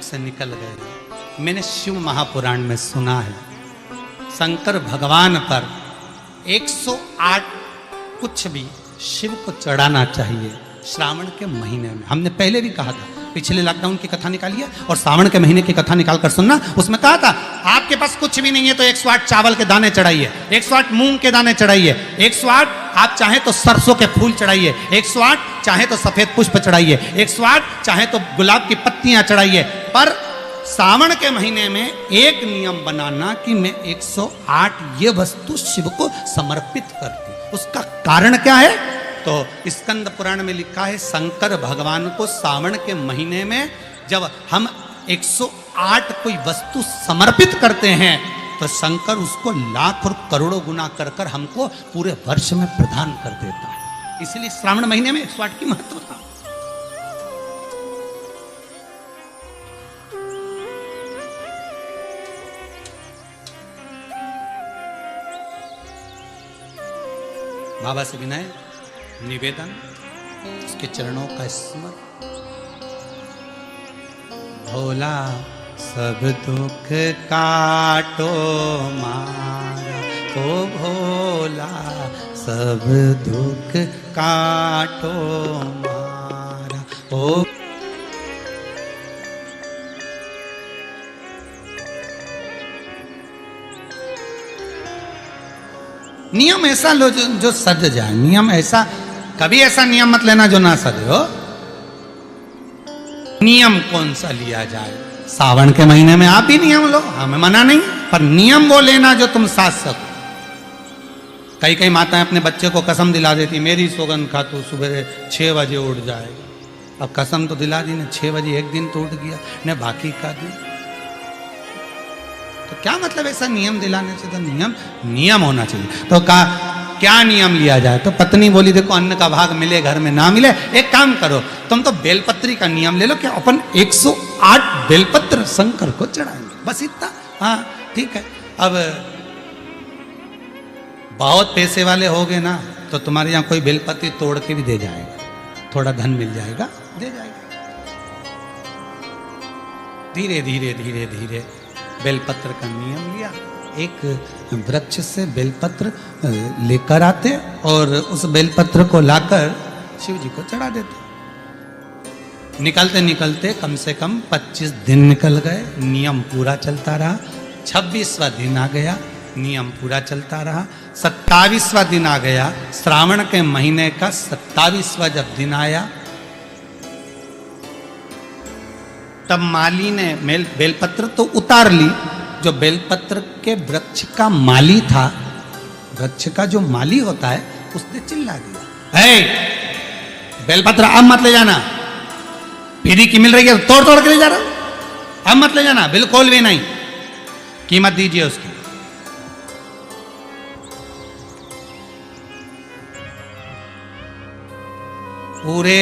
से निकल गए। मैंने शिव महापुराण में सुना है शंकर भगवान पर 108 कुछ भी शिव को चढ़ाना चाहिए श्रावण के महीने में। हमने पहले भी कहा था, पिछले लॉकडाउन की कथा निकालिए और सावन के महीने की कथा निकाल कर सुनना। उसमें कहा था आपके पास कुछ भी नहीं है तो 108 चावल के दाने चढ़ाइए, 108 मूंग के दाने चढ़ाइए, 108 आप चाहे तो सरसों के फूल चढ़ाइए, 108 चाहे तो सफेद पुष्प चढ़ाइए, 108 चाहे तो गुलाब की पत्तियां चढ़ाइए। पर सावन के महीने में एक नियम बनाना कि मैं 108 ये वस्तु शिव को समर्पित करती। उसका कारण क्या है? तो स्कंद पुराण में लिखा है शंकर भगवान को सावन के महीने में जब हम 108 कोई वस्तु समर्पित करते हैं तो शंकर उसको लाख और करोड़ों गुना कर कर हमको पूरे वर्ष में प्रदान कर देता है। इसलिए श्रावण महीने में 108 की महत्वता। बाबा से विनय निवेदन, उसके चरणों का स्मरण। भोला सब दुख काटो मारा, ओ भोला सब दुख काटो मारा, ओ नियम ऐसा लो जो सज जाए। नियम ऐसा, कभी ऐसा नियम मत लेना जो ना सजे हो। नियम कौन सा लिया जाए? सावन के महीने में आप भी नियम लो, हमें मना नहीं, पर नियम वो लेना जो तुम साथ सको। कई कई माताएं अपने बच्चे को कसम दिला देती, मेरी सौगंध खा तू सुबह 6 बजे उठ जाएगा। अब कसम तो दिला दी ने, 6 बजे एक दिन तो उठ गया ने, बाकी का दिन तो क्या मतलब ऐसा नियम दिलाने से? तो नियम होना चाहिए। तो क्या नियम लिया जाए? तो पत्नी बोली देखो अन्न का भाग मिले घर में ना मिले, एक काम करो तुम तो बेलपत्री का नियम ले लो कि अपन 108 बेलपत्र शंकर को चढ़ाएंगे, बस इतना। हाँ ठीक है। अब बहुत पैसे वाले हो गए ना तो तुम्हारे यहाँ कोई बेलपत्री तोड़ के भी दे जाएगा, थोड़ा धन मिल जाएगा, दे जाएगा। धीरे धीरे धीरे धीरे बेलपत्र का नियम लिया। एक वृक्ष से बेलपत्र लेकर आते और उस बेलपत्र को लाकर शिव जी को चढ़ा देते। निकलते निकलते कम से कम 25 दिन निकल गए, नियम पूरा चलता रहा। 26वां दिन आ गया, नियम पूरा चलता रहा। 27वां दिन आ गया, श्रावण के महीने का 27वां जब दिन आया तब माली ने बेलपत्र तो उतार ली। जो बेलपत्र के वृक्ष का माली था, वृक्ष का जो माली होता है, उसने चिल्ला दिया, बेलपत्र अब मत ले जाना, फ्री की मिल रही है तोड़ तोड़ के ले जा रहा हूं, अब मत ले जाना, बिल्कुल भी नहीं, कीमत दीजिए उसकी। पूरे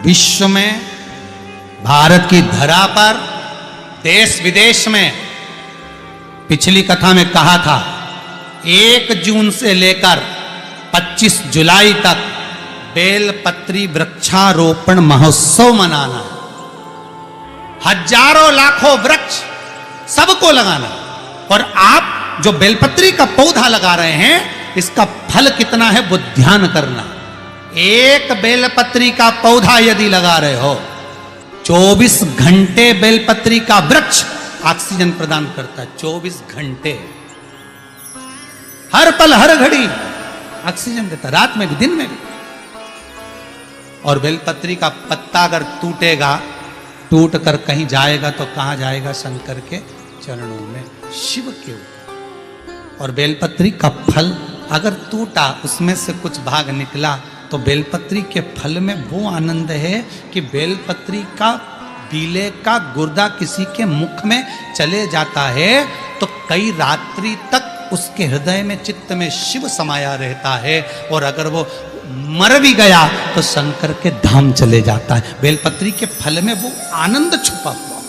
विश्व में, भारत की धरा पर, देश विदेश में, पिछली कथा में कहा था 1 जून से लेकर 25 जुलाई तक बेलपत्री वृक्षारोपण महोत्सव मनाना। हजारों लाखों वृक्ष सबको लगाना। और आप जो बेलपत्री का पौधा लगा रहे हैं, इसका फल कितना है वो ध्यान करना। एक बेलपत्री का पौधा यदि लगा रहे हो, 24 घंटे बेलपत्री का वृक्ष ऑक्सीजन प्रदान करता है। 24 घंटे, हर पल हर घड़ी ऑक्सीजन देता, रात में भी दिन में भी। और बेलपत्री का पत्ता अगर टूटेगा, टूट कर कहीं जाएगा तो कहां जाएगा? शंकर के चरणों में, शिव के ऊपर। और बेलपत्री का फल अगर टूटा, उसमें से कुछ भाग निकला, तो बेलपत्री के फल में वो आनंद है कि बेलपत्री का बीले का गुर्दा किसी के मुख में चले जाता है तो कई रात्रि तक उसके हृदय में, चित्त में शिव समाया रहता है। और अगर वो मर भी गया तो शंकर के धाम चले जाता है। बेलपत्री के फल में वो आनंद छुपा हुआ।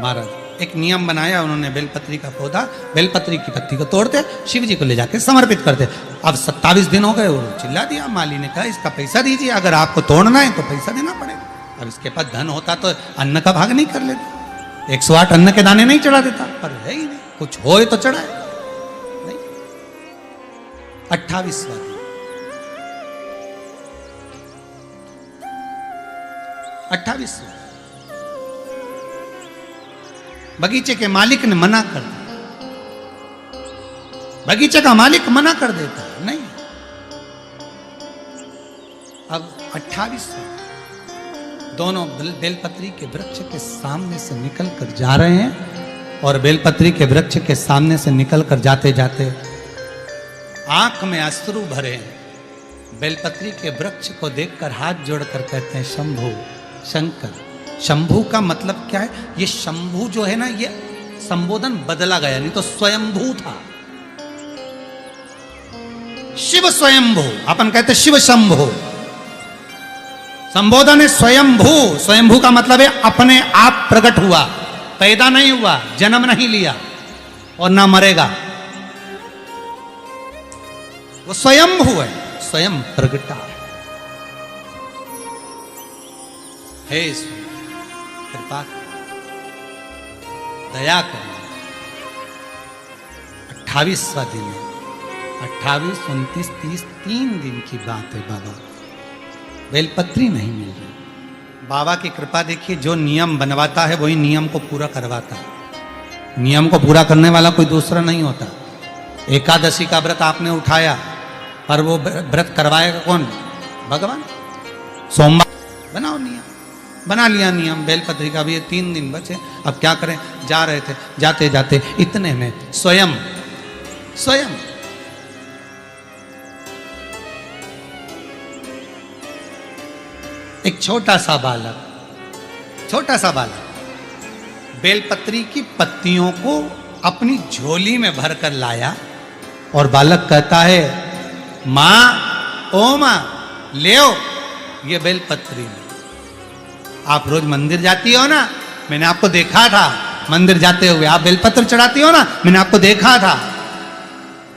महाराज एक नियम बनाया उन्होंने, बेलपत्री का पौधा, बेलपत्री की पत्ती को तोड़ते, शिव जी को ले जाके समर्पित करते। अब 27 दिन हो गए और चिल्ला दिया, माली ने कहा इसका पैसा दीजिए, अगर आपको तोड़ना है तो पैसा देना पड़ेगा। अब इसके पास धन होता तो अन्न का भाग नहीं कर लेता, 108 अन्न के दाने नहीं चढ़ा देता, पर है ही नहीं, कुछ हो तो चढ़ाए नहीं। 28वां दिन, 28वां, बगीचे के मालिक ने मना कर दिया। बगीचे का मालिक मना कर देता है, नहीं। अब 28वां, दोनों बेलपत्री के वृक्ष के सामने से निकल कर जा रहे हैं और बेलपत्री के वृक्ष के सामने से निकल कर जाते जाते आंख में अश्रु भरे हैं। बेलपत्री के वृक्ष को देखकर हाथ जोड़कर कहते हैं शंभु, शंकर। शंभु का मतलब क्या है? ये शंभु जो है ना, ये संबोधन बदला गया, नहीं तो स्वयंभू था। शिव स्वयंभू, अपन कहते शिव शंभु। संबोधन है स्वयंभू। स्वयंभू का मतलब है अपने आप प्रकट हुआ, पैदा नहीं हुआ, जन्म नहीं लिया और ना मरेगा। वो स्वयंभू है, स्वयं प्रगटा है। हे कृपा दया करना। 28वां दिन है, 28, 29, 30, 3 दिन की बात है बाबा। बेलपत्री नहीं मिल रही। बाबा की कृपा देखिए, जो नियम बनवाता है वही नियम को पूरा करवाता है। नियम को पूरा करने वाला कोई दूसरा नहीं होता। एकादशी का व्रत आपने उठाया, पर वो व्रत करवाएगा कौन? भगवान। सोमवार बनाओ नियम, बना लिया नियम बेलपत्री का भी। ये 3 दिन बचे, अब क्या करें? जा रहे थे, जाते जाते इतने में स्वयं एक छोटा सा बालक बेलपत्री की पत्तियों को अपनी झोली में भरकर लाया और बालक कहता है, माँ, ओ माँ, ले आओ ये बेलपत्री। आप रोज मंदिर जाती हो ना, मैंने आपको देखा था मंदिर जाते हुए, आप बेलपत्र चढ़ाती हो ना, मैंने आपको देखा था।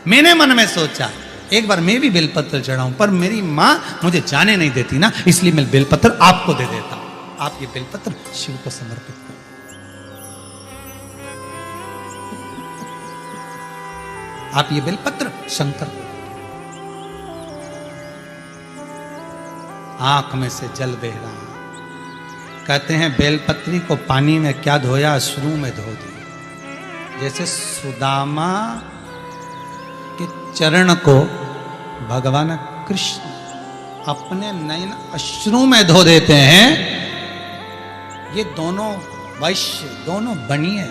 मैंने मन में सोचा एक बार मैं भी बेलपत्र चढ़ाऊं, पर मेरी माँ मुझे जाने नहीं देती ना, इसलिए मैं बेलपत्र आपको दे देता हूं। आप ये बेलपत्र शिव को समर्पित करो। आप ये बेलपत्र शंकर को। आंख में से जल बह रहा। कहते हैं बेलपत्री को पानी में क्या धोया? अश्रु में धो दिया। जैसे सुदामा के चरण को भगवान कृष्ण अपने नयन अश्रु में धो देते हैं। ये दोनों वैश्य, दोनों बनिए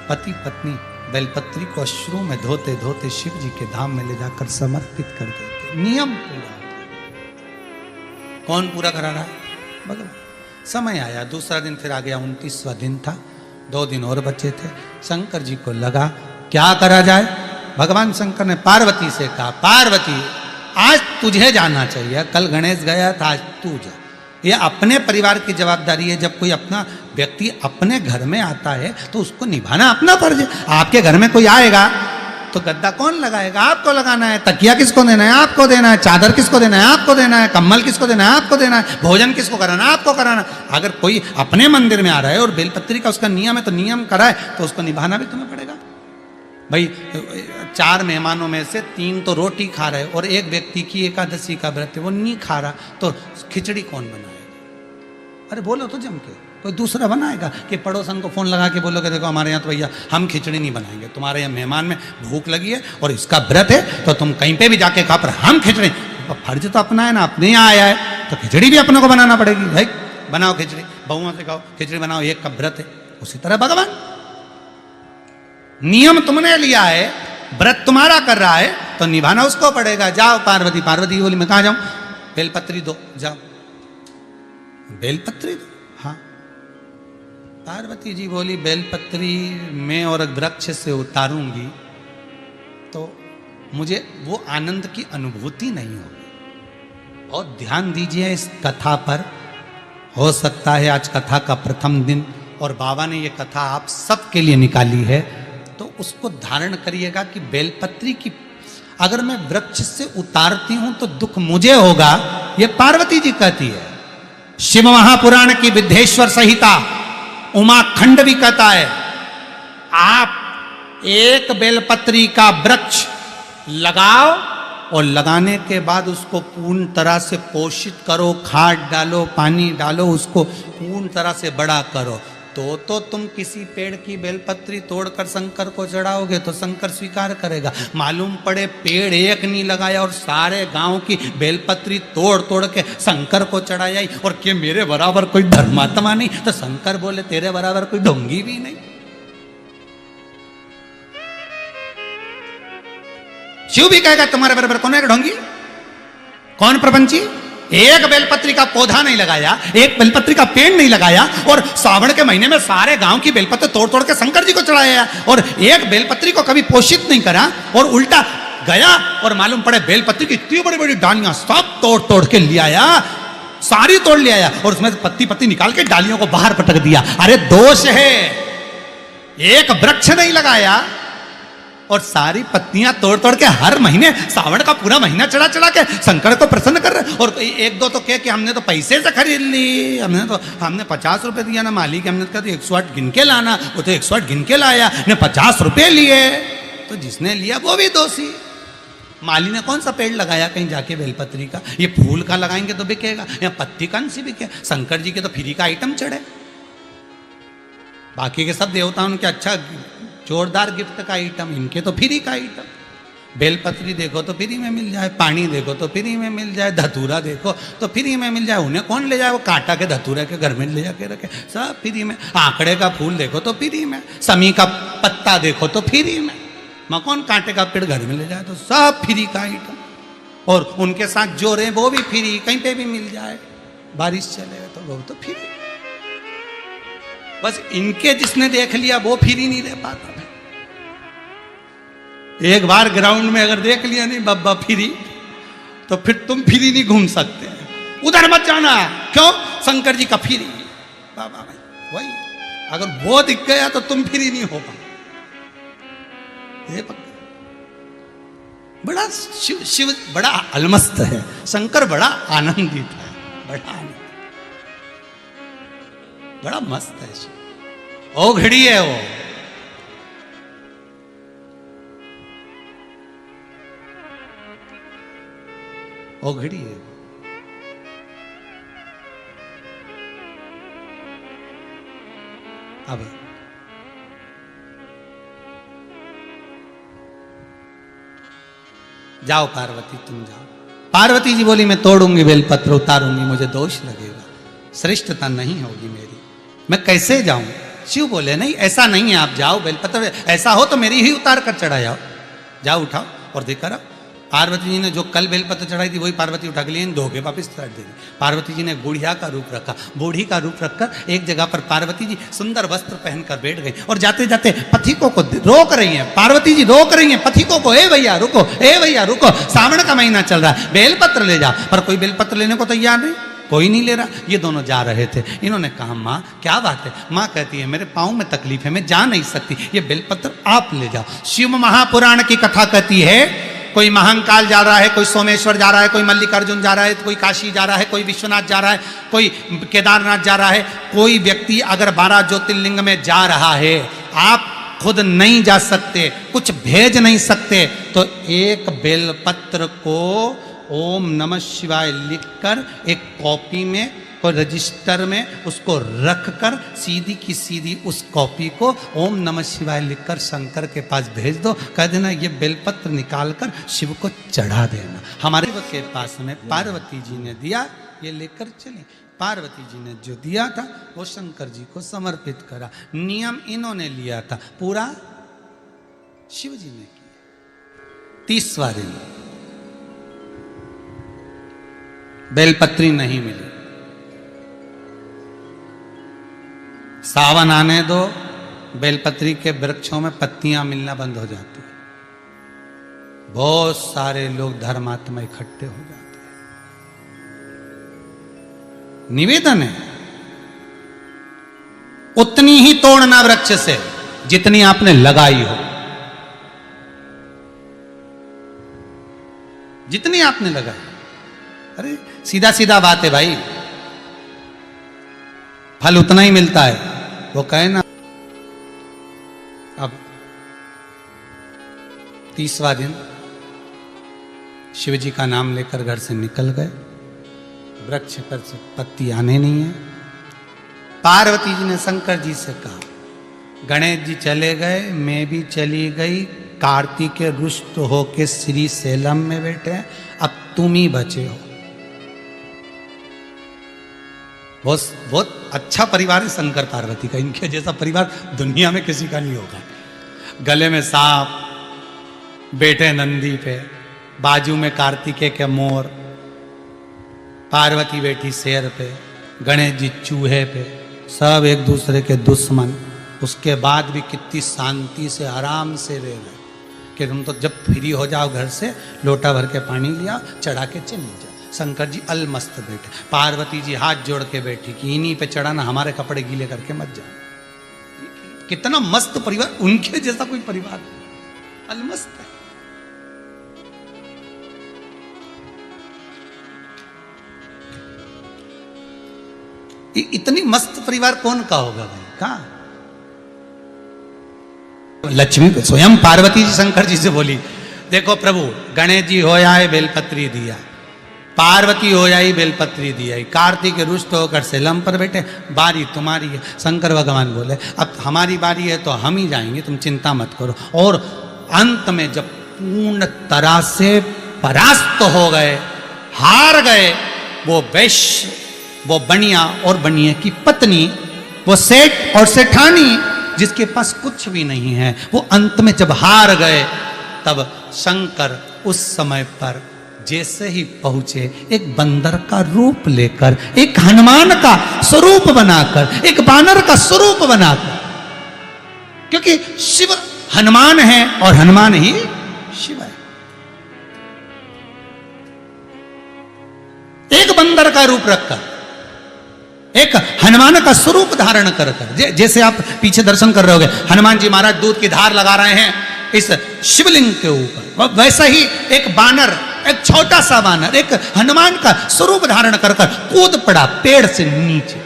पति पत्नी बेलपत्री को अश्रु में धोते धोते शिव जी के धाम में ले जाकर समर्पित कर देते। नियम पूरा। कौन पूरा करा रहा है? भगवान। समय आया, दूसरा दिन फिर आ गया, 29वां दिन था, 2 दिन और बचे थे। शंकर जी को लगा क्या करा जाए। भगवान शंकर ने पार्वती से कहा, पार्वती आज तुझे जाना चाहिए, कल गणेश गया था, आज तू जा। ये अपने परिवार की जवाबदारी है। जब कोई अपना व्यक्ति अपने घर में आता है तो उसको निभाना अपना फर्ज है। आपके घर में कोई आएगा तो गद्दा कौन लगाएगा? आपको लगाना है। तकिया किसको देना है? आपको देना है। चादर किसको देना है? आपको देना है। कम्बल किसको देना है? आपको देना है। भोजन किसको कराना है? आपको कराना। अगर कोई अपने मंदिर में आ रहा है और बेलपत्री का उसका नियम है, तो नियम कराए तो उसको निभाना भी तुम्हें पड़ेगा। भाई 4 मेहमानों में से 3 तो रोटी खा रहे और एक व्यक्ति की एकादशी का व्रत है, वो नहीं खा रहा, तो खिचड़ी कौन बनाएगा? अरे बोलो तो जम के, कोई दूसरा बनाएगा कि पड़ोसन को फोन लगा के बोलोगे देखो हमारे यहाँ तो भैया हम खिचड़ी नहीं बनाएंगे, तुम्हारे यहाँ मेहमान में भूख लगी है और इसका व्रत है तो तुम कहीं पे भी जाके खा, पर हम खिचड़ी। फर्ज तो अपना है ना, अपने यहाँ आया है तो खिचड़ी भी अपने को बनाना पड़ेगी। भाई बनाओ खिचड़ी, बहुओं से कहो खिचड़ी बनाओ, एक का व्रत है। उसी तरह भगवान, नियम तुमने लिया है, व्रत तुम्हारा कर रहा है तो निभाना उसको पड़ेगा। जाओ पार्वती। पार्वती बोली मैं कहाँ जाऊं? बेलपत्री दो, जाओ बेलपत्री दो। हाँ, पार्वती जी बोली बेलपत्री मैं और वृक्ष से उतारूंगी तो मुझे वो आनंद की अनुभूति नहीं होगी। और ध्यान दीजिए इस कथा पर। हो सकता है आज कथा का प्रथम दिन और बाबा ने ये कथा आप सबके लिए निकाली है, तो उसको धारण करिएगा कि बेलपत्री की अगर मैं वृक्ष से उतारती हूं तो दुख मुझे होगा, ये पार्वती जी कहती है। शिव महापुराण की विद्धेश्वर संहिता उमाखंड भी कहता है, आप एक बेलपत्री का वृक्ष लगाओ और लगाने के बाद उसको पूर्ण तरह से पोषित करो, खाद डालो, पानी डालो, उसको पूर्ण तरह से बड़ा करो, तो तुम किसी पेड़ की बेलपत्री तोड़कर शंकर को चढ़ाओगे तो शंकर स्वीकार करेगा। मालूम पड़े पेड़ एक नहीं लगाया और सारे गांव की बेलपत्री तोड़ तोड़ के शंकर को चढ़ाया, और कि मेरे बराबर कोई धर्मात्मा नहीं, तो शंकर बोले तेरे बराबर कोई ढोंगी भी नहीं। शिव भी कहेगा तुम्हारे बराबर कौन है ढोंगी, कौन प्रपंची। एक बेलपत्री का पौधा नहीं लगाया, एक बेलपत्री का पेड़ नहीं लगाया, और सावन के महीने में सारे गांव की बेलपत्री तोड़ तोड़ के शंकर जी को चढ़ाया, और एक बेलपत्री को कभी पोषित नहीं करा, और उल्टा गया और मालूम पड़े बेलपत्री की इतनी बड़ी बड़ी डालियां सब तोड़ तोड़ के ले आया, सारी तोड़ ले आया, और उसमें पत्ती पत्ती निकाल के डालियों को बाहर पटक दिया। अरे दोष है, एक वृक्ष नहीं लगाया और सारी पत्तियां तोड़ तोड़ के हर महीने सावन का पूरा महीना चढ़ा चढ़ा के शंकर को प्रसन्न कर रहे। और एक दो तो कह कि हमने तो पैसे से खरीद ली, हमने 50 रुपए दिया ना मालिक, हमने कहा 108 गिन के लाना, वो तो 108 गिन के लाया, ने 50 रुपए लिए, तो जिसने लिया वो भी दोषी। माली ने कौन सा पेड़ लगाया कहीं जाके बेलपत्री का, ये फूल का लगाएंगे तो बिकेगा, या पत्ती कौन सी बिके, शंकर जी के तो फ्री का आइटम चढ़े, बाकी के सब देवता उनके अच्छा जोरदार गिफ्ट का आइटम, इनके तो फ्री का आइटम। बेलपत्री देखो तो फ्री में मिल जाए, पानी देखो तो फ्री में मिल जाए, धतूरा देखो तो फ्री में मिल जाए, उन्हें कौन ले जाए, वो कांटा के धतूरे के घर में ले जाके रखे, सब फ्री में। आंकड़े का फूल देखो तो फ्री में, समी का पत्ता देखो तो फ्री में, कौन कांटे का पेड़ घर में ले जाए, तो सब फ्री का आइटम। और उनके साथ जो रहे वो भी फ्री, कहीं पे भी मिल जाए, बारिश चले तो वो तो फ्री। बस इनके जिसने देख लिया वो फ्री नहीं दे पाता। एक बार ग्राउंड में अगर देख लिया नहीं बब्बा फ्री, तो फिर तुम फ्री नहीं घूम सकते, उधर मत जाना, क्यों, शंकर जी का फ्री। बाबा भाई वही, अगर वो दिख गया तो तुम फ्री नहीं हो पाओ। बड़ा शिव बड़ा अलमस्त है, शंकर बड़ा आनंदित है, बड़ा आनंद, बड़ा मस्त है शिव, ओ घड़ी है वो। ओ घड़ी है। अब जाओ पार्वती तुम जाओ। पार्वती जी बोली मैं तोड़ूंगी बेलपत्र, उतारूंगी, मुझे दोष लगेगा, श्रेष्ठता नहीं होगी मेरी, मैं कैसे जाऊं। शिव बोले नहीं ऐसा नहीं है, आप जाओ, बेलपत्र ऐसा हो तो मेरी ही उतार कर चढ़ा जाओ, जाओ उठाओ और देखा रहा। पार्वती जी ने जो कल बेलपत्र चढ़ाई थी वही पार्वती उठा के लिए धो के वापिस चढ़ दी। पार्वती जी ने बुढ़िया का रूप रखा, बूढ़ी का रूप रखकर एक जगह पर पार्वती जी सुंदर वस्त्र पहनकर बैठ गई और जाते जाते पथिकों को रोक रही हैं। पार्वती जी रोक रही हैं पथिकों को, ए भैया रुको, ए भैया रुको, सावन का महीना चल रहा है, बेलपत्र ले जा। पर कोई बेलपत्र लेने को तैयार नहीं, कोई नहीं ले रहा। ये दोनों जा रहे थे, इन्होंने कहा माँ क्या बात है। माँ कहती है मेरे पाँव में तकलीफ है, मैं जा नहीं सकती, ये बेलपत्र आप ले जाओ। शिव महापुराण की कथा कहती है कोई महाकाल जा रहा है, कोई सोमेश्वर जा रहा है, कोई मल्लिकार्जुन जा रहा है, कोई काशी जा रहा है, कोई विश्वनाथ जा रहा है, कोई केदारनाथ जा रहा है। कोई व्यक्ति अगर 12 ज्योतिर्लिंग में जा रहा है, आप खुद नहीं जा सकते, कुछ भेज नहीं सकते, तो एक बेलपत्र को ओम नमः शिवाय लिखकर एक कॉपी में और रजिस्टर में उसको रखकर सीधी की सीधी उस कॉपी को ओम नमः शिवाय लिखकर शंकर के पास भेज दो। कह देना ये बेलपत्र निकालकर शिव को चढ़ा देना। हमारे के पास में पार्वती जी ने दिया, ये लेकर चले। पार्वती जी ने जो दिया था वो शंकर जी को समर्पित करा। नियम इन्होंने लिया था, पूरा शिव जी ने किया। 30वां दिन बेलपत्री नहीं मिली। सावन आने दो, बेलपत्री के वृक्षों में पत्तियां मिलना बंद हो जाती है। बहुत सारे लोग धर्मात्मा इकट्ठे हो जाते हैं। निवेदन है उतनी ही तोड़ना वृक्ष से जितनी आपने लगाई हो, जितनी आपने लगाई। अरे सीधा सीधा बात है भाई, फल उतना ही मिलता है। वो कहे ना, अब 30वां दिन शिव जी का नाम लेकर घर से निकल गए, वृक्ष पर से पत्ती आने नहीं है। पार्वती जी ने शंकर जी से कहा, गणेश जी चले गए, मैं भी चली गई, कार्तिक के रुष्ट होके श्री सेलम में बैठे हैं, अब तुम ही बचे हो। बहुत अच्छा परिवार है शंकर पार्वती का, इनके जैसा परिवार दुनिया में किसी का नहीं होगा। गले में सांप, बैठे नंदी पे, बाजू में कार्तिकेय के मोर, पार्वती बैठी शेर पे, गणेश जी चूहे पे, सब एक दूसरे के दुश्मन। उसके बाद भी कितनी शांति से आराम से रह रहे कि तुम तो जब फ्री हो जाओ घर से, लोटा भर के पानी लिया, चढ़ा के चली जाओ। शंकर जी अलमस्त बैठे, पार्वती जी हाथ जोड़ के बैठी कि इन्हीं पे चढ़ाना, हमारे कपड़े गीले करके मत जाओ। कितना मस्त परिवार, उनके जैसा कोई परिवार अलमस्त है। इतनी मस्त परिवार कौन का होगा भाई? कहा लक्ष्मी स्वयं पार्वती जी शंकर जी से बोली, देखो प्रभु, गणेश जी हो आए बेलपत्री दिया, पार्वती हो आई बेलपत्री दिया, कार्तिक रुष्ट होकर सेलम पर बैठे, बारी तुम्हारी है। शंकर भगवान बोले, अब हमारी बारी है तो हम ही जाएंगे, तुम चिंता मत करो। और अंत में जब पूर्ण तरह से परास्त हो गए, हार गए, वो वैश्य, वो बनिया और बनिया की पत्नी, वो सेठ और सेठानी जिसके पास कुछ भी नहीं है, वो अंत में जब हार गए, तब शंकर उस समय पर जैसे ही पहुंचे, एक बंदर का रूप लेकर, एक हनुमान का स्वरूप बनाकर, एक बानर का स्वरूप बनाकर, क्योंकि शिव हनुमान है और हनुमान ही शिव है। एक बंदर का रूप रखकर, एक हनुमान का स्वरूप धारण कर कर, जैसे आप पीछे दर्शन कर रहे होगे, हनुमान जी महाराज दूध की धार लगा रहे हैं इस शिवलिंग के ऊपर, वैसा ही एक बानर, एक छोटा सा बानर, एक हनुमान का स्वरूप धारण कर कर कूद पड़ा पेड़ से नीचे,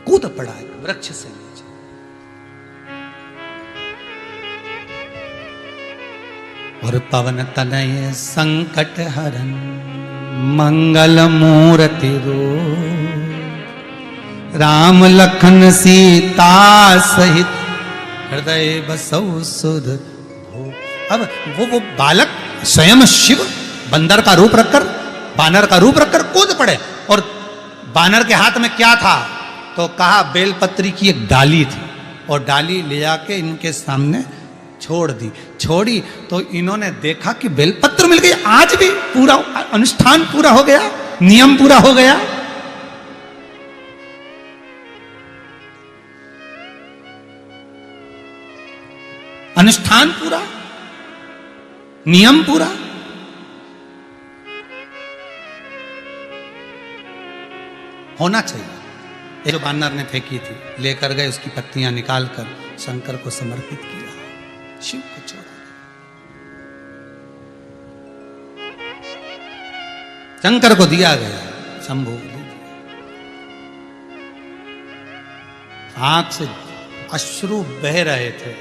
कूद पड़ा एक वृक्ष से नीचे। और पवन तनय संकट हरन मंगल मूर्ति रो, राम लखन सीता सहित हृदय बसौ सुध हो। अब वो बालक स्वयं शिव बंदर का रूप रखकर, बानर का रूप रखकर कूद पड़े। और बानर के हाथ में क्या था? तो कहा बेलपत्री की एक डाली थी, और डाली ले जाके इनके सामने छोड़ दी। छोड़ी तो इन्होंने देखा कि बेलपत्र मिल गई। आज भी पूरा अनुष्ठान पूरा हो गया, नियम पूरा हो गया। अनुष्ठान पूरा, नियम पूरा। होना चाहिए। जो बानर ने फेंकी थी, लेकर गए, उसकी पत्तियां निकालकर शंकर को समर्पित किया, शिव को छोड़ा। शंकर को दिया गया, शंभु आंख से अश्रु बह रहे थे।